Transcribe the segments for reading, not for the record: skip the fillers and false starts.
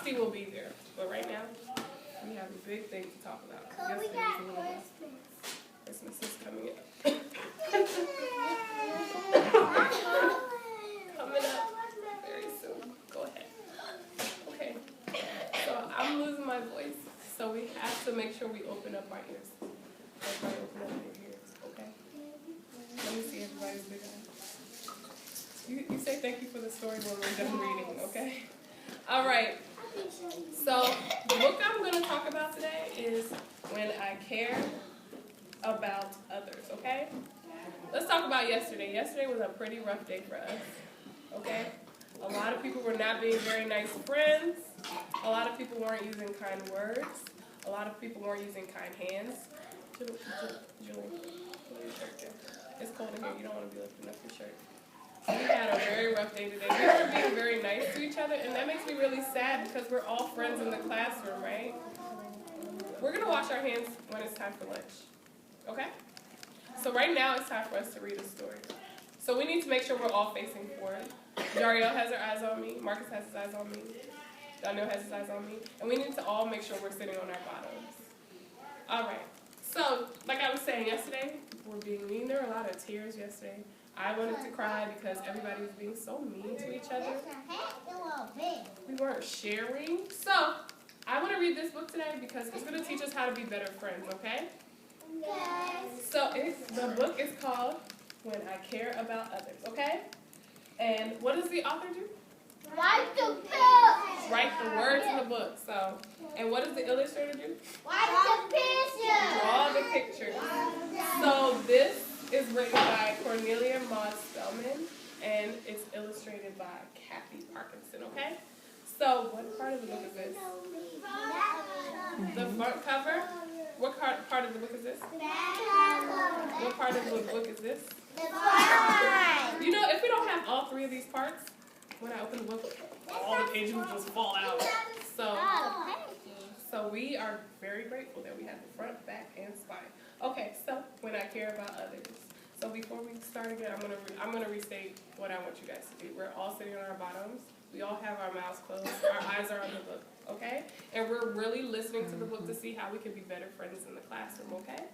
Honesty will be there. But right now, we have a big thing to talk about. We got Christmas. Christmas is coming up. Coming up very soon. Go ahead. Okay. So I'm losing my voice. So we have to make sure we open up our ears. Everybody open up your ears, okay? Let me see everybody's big eyes. You say thank you for the story when we're done reading, okay? All right. So the book I'm going to talk about today is When I Care About Others, okay? Let's talk about yesterday. Yesterday was a pretty rough day for us, okay? A lot of people were not being very nice friends. A lot of people weren't using kind words. A lot of people weren't using kind hands. Julie, pull your shirt down. It's cold in here. You don't want to be lifting up your shirt. We had a very rough day today. We weren't being very nice to each other, and that makes me really sad because we're all friends in the classroom, right? We're going to wash our hands when it's time for lunch, okay? So right now it's time for us to read a story. So we need to make sure we're all facing forward. Jariel has her eyes on me. Marcus has his eyes on me. Daniel has his eyes on me. And we need to all make sure we're sitting on our bottoms. All right. So, like I was saying yesterday, we're being mean. There were a lot of tears yesterday. I wanted to cry because everybody was being so mean to each other. We weren't sharing. So, I want to read this book today because it's going to teach us how to be better friends, okay? So, the book is called When I Care About Others, okay? And what does the author do? Write the book. Write the words in the book. So, and what does the illustrator do? Write the picture. Draw the pictures. So this is written by Cornelia Maud Spellman, and it's illustrated by Kathy Parkinson, okay? So what part of the book is this? The front cover. What part of the book is this? What part of the book is this? You know, if we don't have all three of these parts, when I open the book, all the pages will just fall out. So we are very grateful that we have the front, back, and spine. Okay, so when I care about others. So before we start again, I'm gonna restate what I want you guys to do. We're all sitting on our bottoms. We all have our mouths closed. Our eyes are on the book, okay? And we're really listening to the book to see how we can be better friends in the classroom, okay?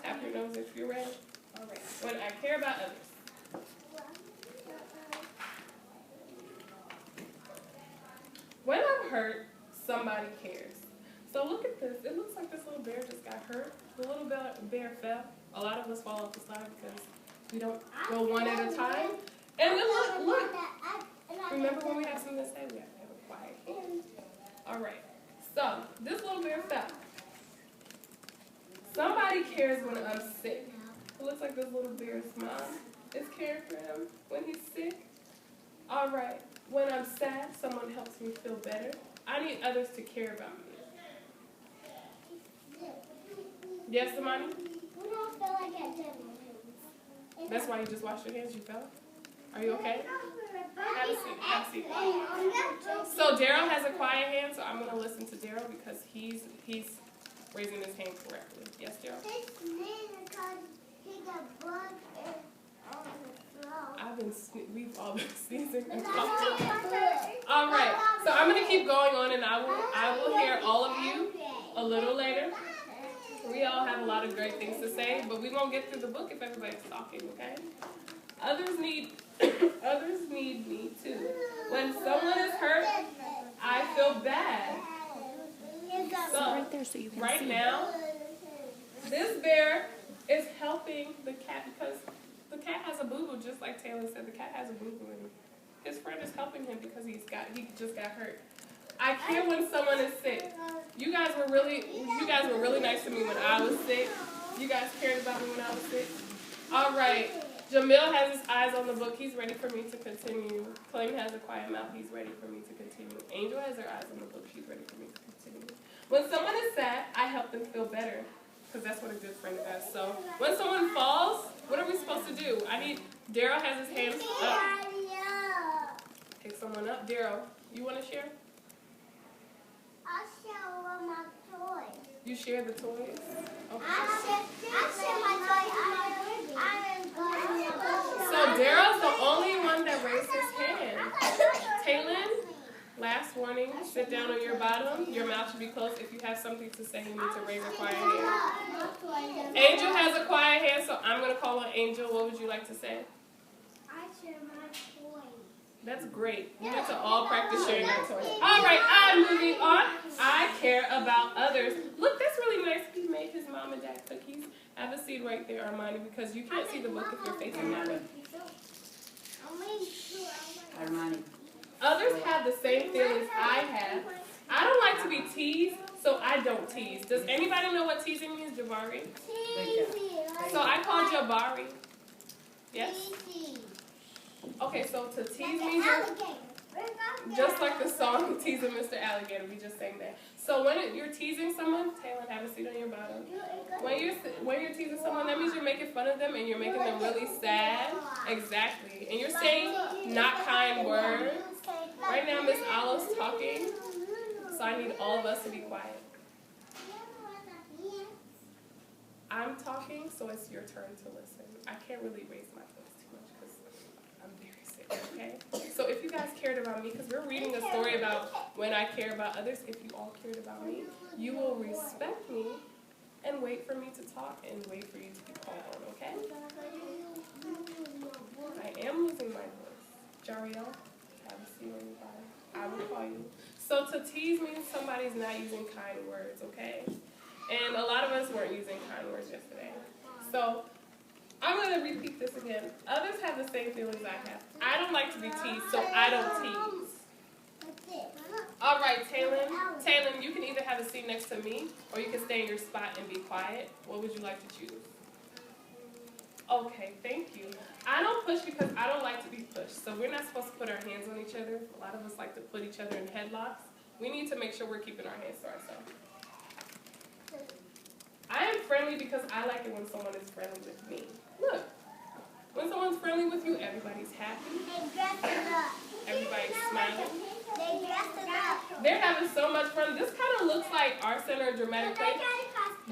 Tap your nose if you're ready. All right. When I care about others. When I'm hurt, somebody cares. So look at this. It looks like this little bear just got hurt. The little bear fell. A lot of us fall off the slide because we don't go one at a time. And then look. Remember when we have something to say, we have to have a quiet hand. All right. So this little bear fell. Somebody cares when I'm sick. It looks like this little bear's mom is caring for him when he's sick. All right. When I'm sad, someone helps me feel better. I need others to care about me. Yes, Samani? We don't feel like I did. That's why you just washed your hands? You fell? Are you okay? Have a seat. Have a seat. So Daryl has a quiet hand, so I'm going to listen to Daryl because he's raising his hand correctly. Yes, Daryl? We've all been sneezing and coughing. All right, so I'm going to keep going on, and I will hear all of you a little later. We all have a lot of great things to say, but we won't get through the book if everybody's talking, okay? Others need me too. When someone is hurt, I feel bad. So, right now, this bear is helping the cat because the cat has a boo-boo, just like Taylor said. The cat has a boo-boo, and his friend is helping him because he just got hurt. I care when someone is sick. You guys were really nice to me when I was sick. You guys cared about me when I was sick. All right. Jamil has his eyes on the book. He's ready for me to continue. Clayton has a quiet mouth. He's ready for me to continue. Angel has her eyes on the book. She's ready for me to continue. When someone is sad, I help them feel better because that's what a good friend does. So when someone falls, what are we supposed to do? Daryl has his hands up. Pick someone up. Daryl, you want to share? I'll share all my toys. You share the toys? Okay. I'll share my toys. So Daryl's the only one that raised his hand. Taylin, Last warning, sit down on your bottom. Your mouth should be closed. If you have something to say, you need to raise a quiet hand. Angel has a quiet hand, so I'm going to call on Angel. What would you like to say? I share my toys. That's great. We need to all practice sharing our toys. All right, I'm moving on. I care about others. Look, that's really nice. He made his mom and dad cookies. Have a seat right there, Armani, because you can't see the book if you're facing that way. Armani. Others have the same feelings I have. I don't like to be teased, so I don't tease. Does anybody know what teasing means, Jabari? So I called Jabari. Yes? Okay, so to tease means just like the song Teasing Mr. Alligator, we just sang that. So when you're teasing someone, Taylor, have a seat on your bottom. When you're teasing someone, that means you're making fun of them and you're making them really sad. Exactly. And you're saying not kind words. Right now, Miss Olive's talking, so I need all of us to be quiet. I'm talking, so it's your turn to listen. I can't really raise my voice too much because I'm very sick, okay? So if you guys cared about me, because we're reading a story about when I care about others, if you all cared about me, you will respect me and wait for me to talk and wait for you to be called on, okay? I am losing my voice. Jariel, have a seat on your body. I will call you. So to tease means somebody's not using kind words, okay? And a lot of us weren't using kind words yesterday. So I'm going to repeat this again. Others have the same feelings I have. I don't like to be teased, so I don't tease. All right, Taylor, you can either have a seat next to me, or you can stay in your spot and be quiet. What would you like to choose? Okay, thank you. I don't push because I don't like to be pushed. So we're not supposed to put our hands on each other. A lot of us like to put each other in headlocks. We need to make sure we're keeping our hands to ourselves. I am friendly because I like it when someone is friendly with me. Look, when someone's friendly with you, everybody's happy. Everybody's smiling. They're having so much fun. This kind of looks like our center of dramatic play.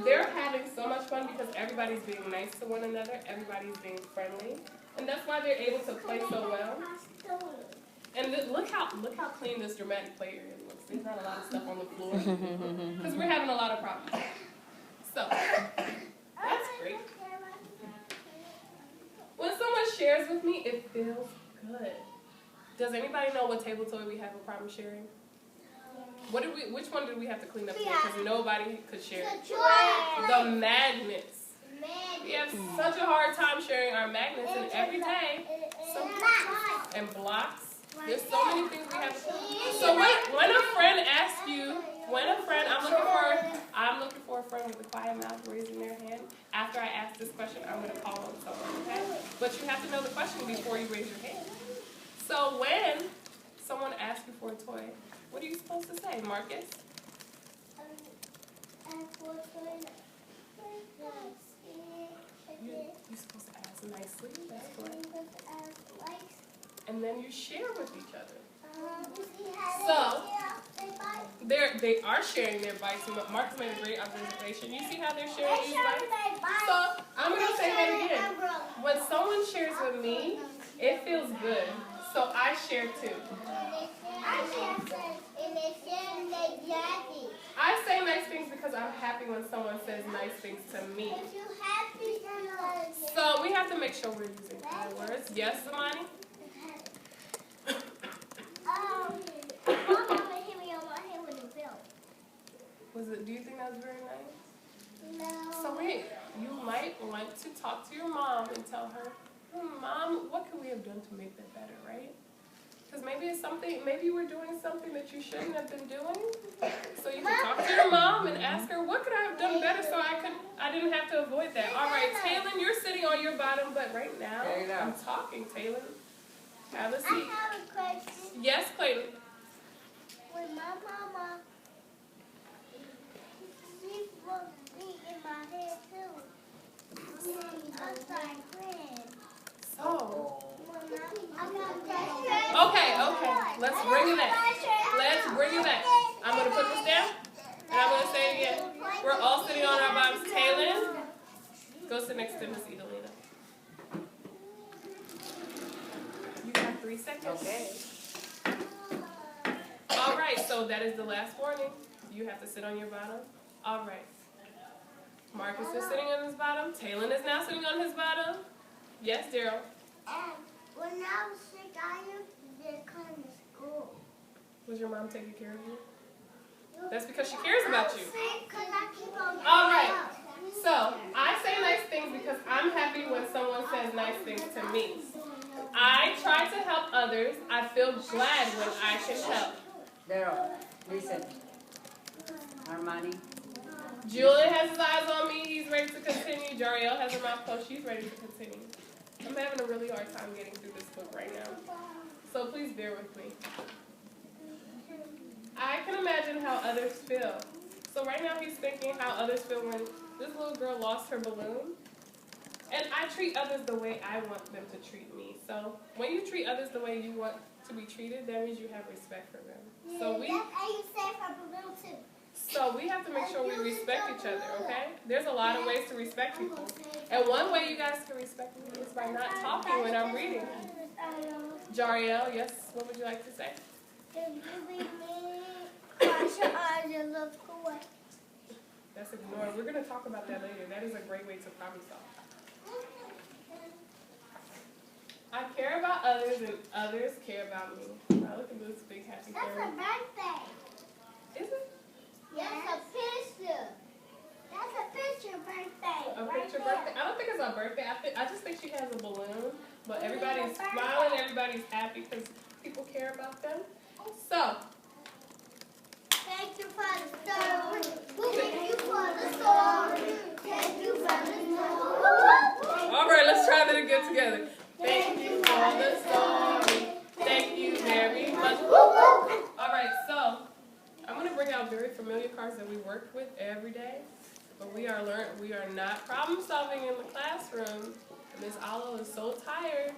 They're having so much fun because everybody's being nice to one another. Everybody's being friendly. And that's why they're able to play so well. And look how clean this dramatic play area looks. There's not a lot of stuff on the floor. Because we're having a lot of problems. So, that's great. When someone shares with me, it feels good. Does anybody know what table toy we have a problem sharing? Which one did we have to clean up here? Because nobody could share. The magnets. We have such a hard time sharing our magnets, and every day, and blocks. There's so many things we have to do. So when a friend asks you, I'm looking for a friend with a quiet mouth raising their hand. After I ask this question, I'm going to call on someone, okay? But you have to know the question before you raise your hand. So when someone asks you for a toy, what are you supposed to say, Marcus? You're supposed to ask nicely. That's correct. And then you share with each other. So they are sharing their bites. Marcus made a great observation. You see how they're sharing these bites? So I'm going to say that again. When someone shares with me, it feels good. So I share too. I say nice things because I'm happy when someone says nice things to me. So we have to make sure we're using kind words. Yes, Zamani? Do you think that was very nice? No. So you might want to talk to your mom and tell her, Mom, what could we have done to make that better, right? Because maybe you were doing something that you shouldn't have been doing. So you can talk to your mom and ask her, what could I have done better so I didn't have to avoid that. All right, Taylor, you're sitting on your bottom, but right now, I'm talking, Taylor. Have a seat. I have a question. Yes, Clayton. When my mama, she put me in my head too. I was like, when? So. Okay. Let's bring it back. I'm going to put this down, and I'm going to say it again. We're all sitting on our bottoms. Taylor, go sit next to Miss Idalina. You have 3 seconds. Okay. so that is the last warning. You have to sit on your bottom. All right. Marcus is sitting on his bottom. Talon is now sitting on his bottom. Yes, Daryl. And when I was sick, I used to come to school. Was your mom taking care of you? That's because she cares about you. All right. So, I say nice things because I'm happy when someone says nice things to me. I try to help others. I feel glad when I can help. Daryl, listen. Armani. Julian has his eyes on me. He's ready to continue. Jariel has her mouth closed. She's ready to continue. I'm having a really hard time getting through this book right now. So please bear with me. I can imagine how others feel. So right now he's thinking how others feel when this little girl lost her balloon. And I treat others the way I want them to treat me. So when you treat others the way you want to be treated, that means you have respect for them. So we have to make sure we respect each other, okay? There's a lot of ways to respect people. And one way you guys can respect me is by not talking when I'm reading. Jariel, yes, what would you like to say? That's ignored. We're going to talk about that later. That is a great way to problem solve. I care about others and others care about me. Wow, look at this big happy That's fairy. a birthday. Is it? Yes. That's a picture. That's a picture birthday. A picture birthday? I don't think it's a birthday. I just think she has a balloon. But everybody's smiling. Everybody's happy because people care about them. So, thank you for the story. Thank you for the story. Thank you for the story. all right, let's try that again together. Thank you for the story. Thank you very much. All right, so I'm going to bring out very familiar cards that we work with every day. But we are not problem solving in the classroom. Miss Alo is so tired.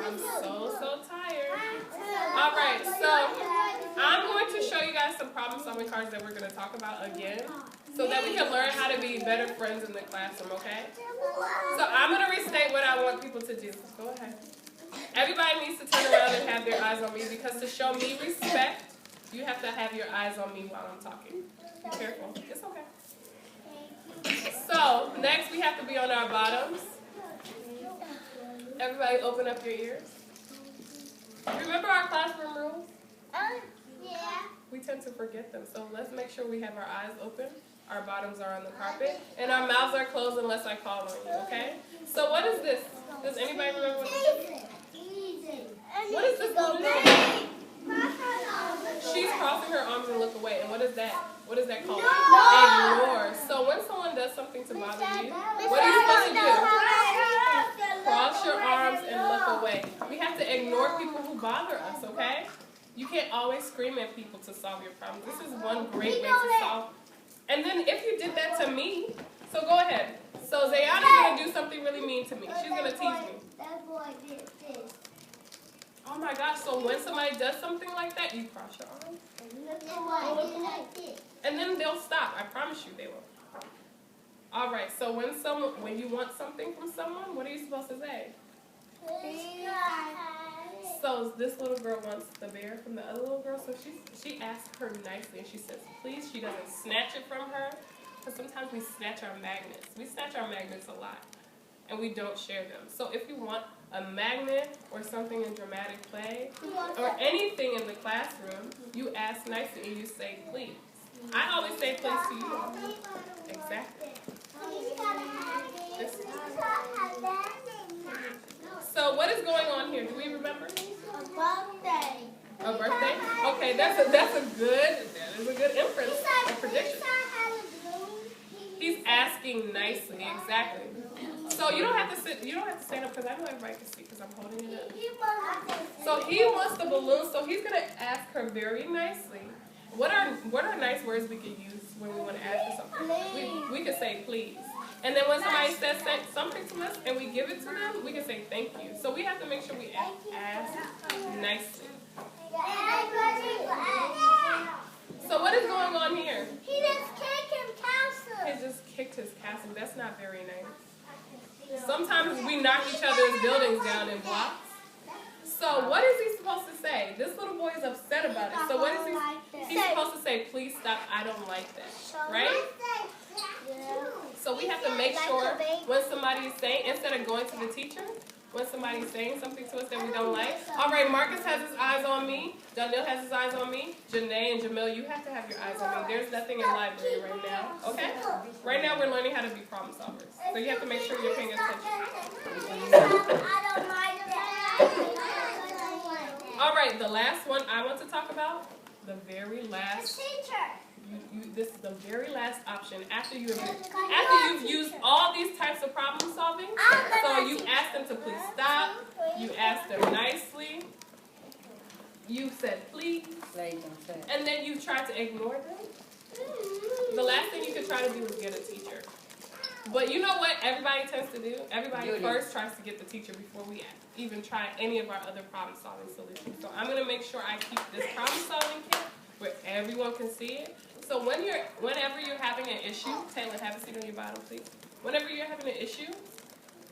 I'm so tired. All right, so I'm going to show you guys some problem solving cards that we're going to talk about again so that we can learn how to be better friends in the classroom, okay? So I'm going to restate what I want people to do. Go ahead. Everybody needs to turn around and have their eyes on me because to show me respect, you have to have your eyes on me while I'm talking. Be careful. It's okay. So, next we have to be on our bottoms. Everybody open up your ears. Remember our classroom rules? Yeah. We tend to forget them, so let's make sure we have our eyes open, our bottoms are on the carpet, and our mouths are closed unless I call on you, okay? So what is this? Does anybody remember what this is? What is this little thing? She's crossing her arms and look away, and what is that? What is that called? Ignore. So when someone does something to bother you, what are you supposed to do? Cross your arms and look away. We have to ignore people who bother us, okay? You can't always scream at people to solve your problem. This is one great way to solve. And then if you did that to me, so go ahead. So Zayana's going to do something really mean to me. She's going to tease me. That boy did this. Oh my gosh, so when somebody does something like that, you cross your arms. And then they'll stop. I promise you they will. All right, so when you want something from someone, what are you supposed to say? So this little girl wants the bear from the other little girl, so she asks her nicely, and she says, please. She doesn't snatch it from her, because sometimes we snatch our magnets. We snatch our magnets a lot, and we don't share them. So if you want a magnet or something in dramatic play, or anything in the classroom, you ask nicely and you say, please. I always say please to you. Exactly. So what is going on here? Do we remember? A birthday. A birthday? Okay, that is a good inference, a prediction. He's asking nicely, exactly. So you don't have to stand up because I know everybody can see because I'm holding it up. So he wants the balloon, so he's gonna ask her very nicely. What are nice words we can use when we want to ask for something? We can say please. And then when somebody says something to us and we give it to them, we can say thank you. So we have to make sure we ask nicely. So what is going on here? He just kicked his castle. He just kicked his castle. That's not very nice. Sometimes we knock each other's buildings down in blocks. So what is he supposed to say? This little boy is upset about it. So what is he? He's supposed to say, please stop, I don't like that. Right? So we have to make sure when somebody is saying, instead of going to the teacher, when somebody's saying something to us that we don't like. All right, Marcus has his eyes on me. Daniel has his eyes on me. Janae and Jamil, you have to have your eyes on me. There's nothing in library right now. Okay? Right now we're learning how to be problem solvers. So you have to make sure you're paying attention. All right, the last one I want to talk about, the very last. This is the very last option after you've used all these types of problem solving. So you ask them to please stop. You ask them nicely. You said please. And then you try to ignore them. The last thing you could try to do is get a teacher. But you know what everybody tends to do? Everybody first tries to get the teacher before we even try any of our other problem solving solutions. So I'm going to make sure I keep this problem solving kit where everyone can see it. So whenever you're having an issue, Taylor, have a seat on your bottom, please. Whenever you're having an issue,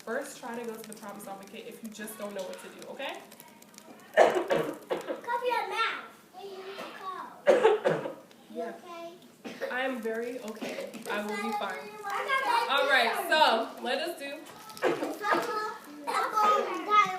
first try to go to the problem solving kit if you just don't know what to do, okay? Cover your mouth. You okay? I am very okay. I will be fine. All right, so let us do